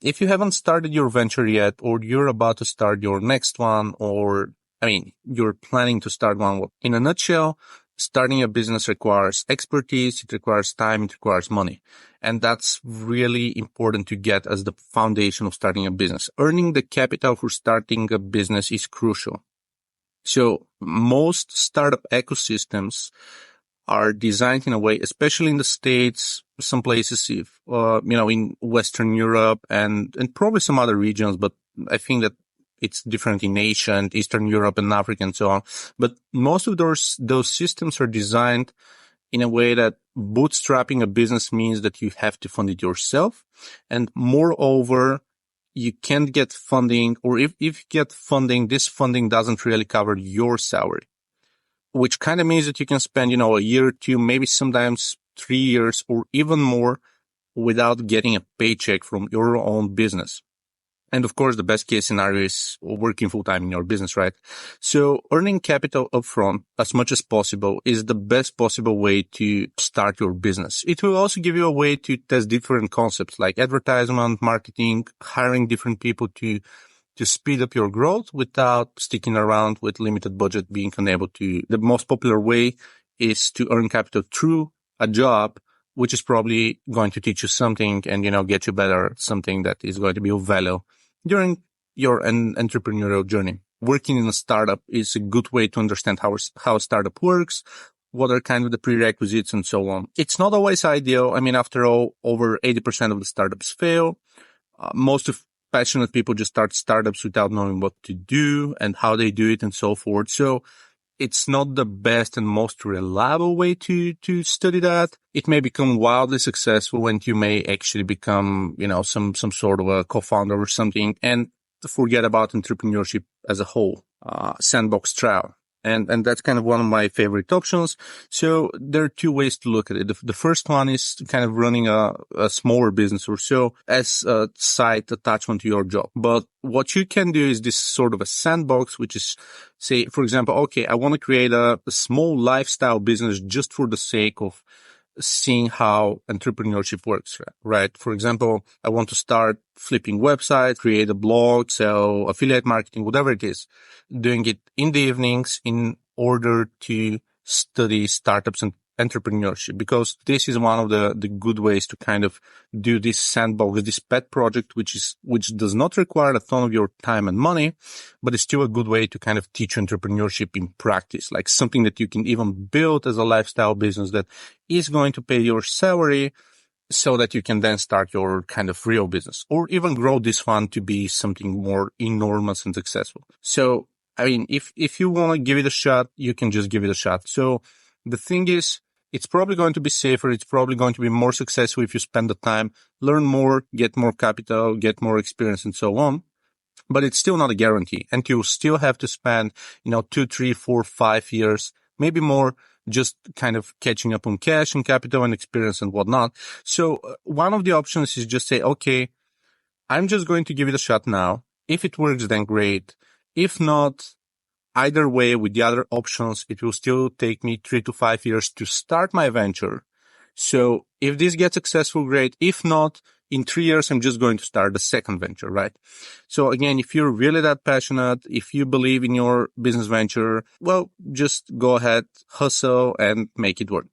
if you haven't started your venture yet, or you're about to start your next one, you're planning to start one, in a nutshell, starting a business requires expertise, it requires time, it requires money. And that's really important to get as the foundation of starting a business. Earning the capital for starting a business is crucial. So most startup ecosystems are designed in a way, especially in the States, some places, in Western Europe and probably some other regions, but I think that it's different in Asia and Eastern Europe and Africa and so on. But most of those systems are designed in a way that bootstrapping a business means that you have to fund it yourself. And moreover, you can't get funding, or if you get funding, this funding doesn't really cover your salary, which kind of means that you can spend, a year or two, maybe sometimes 3 years or even more without getting a paycheck from your own business. And of course, the best case scenario is working full time in your business, right? So earning capital upfront as much as possible is the best possible way to start your business. It will also give you a way to test different concepts like advertisement, marketing, hiring different people to speed up your growth without sticking around with limited budget, being unable to. The most popular way is to earn capital through a job, which is probably going to teach you something and, get you better at something that is going to be of value during your entrepreneurial journey. Working in a startup is a good way to understand how a startup works, what are kind of the prerequisites and so on. It's not always ideal. After all, over 80% of the startups fail. Most of passionate people just start startups without knowing what to do and how they do it and so forth. So it's not the best and most reliable way to study that. It may become wildly successful and you may actually become, some sort of a co-founder or something and forget about entrepreneurship as a whole, sandbox trial. And that's kind of one of my favorite options. So there are two ways to look at it. The first one is kind of running a smaller business or so as a side attachment to your job. But what you can do is this sort of a sandbox, which is, say, for example, okay, I want to create a small lifestyle business just for the sake of seeing how entrepreneurship works, right? For example, I want to start flipping websites, create a blog, sell affiliate marketing, whatever it is, doing it in the evenings in order to study startups and entrepreneurship, because this is one of the good ways to kind of do this sandbox, this pet project, which does not require a ton of your time and money, but it's still a good way to kind of teach entrepreneurship in practice, like something that you can even build as a lifestyle business that is going to pay your salary so that you can then start your kind of real business or even grow this fund to be something more enormous and successful. So, if you want to give it a shot, you can just give it a shot. So the thing is, it's probably going to be safer. It's probably going to be more successful if you spend the time, learn more, get more capital, get more experience and so on. But it's still not a guarantee. And you'll still have to spend, 2, 3, 4, 5 years, maybe more, just kind of catching up on cash and capital and experience and whatnot. So one of the options is just say, okay, I'm just going to give it a shot now. If it works, then great. If not, either way, with the other options, it will still take me 3 to 5 years to start my venture. So if this gets successful, great. If not, in 3 years, I'm just going to start the second venture, right? So again, if you're really that passionate, if you believe in your business venture, well, just go ahead, hustle and make it work.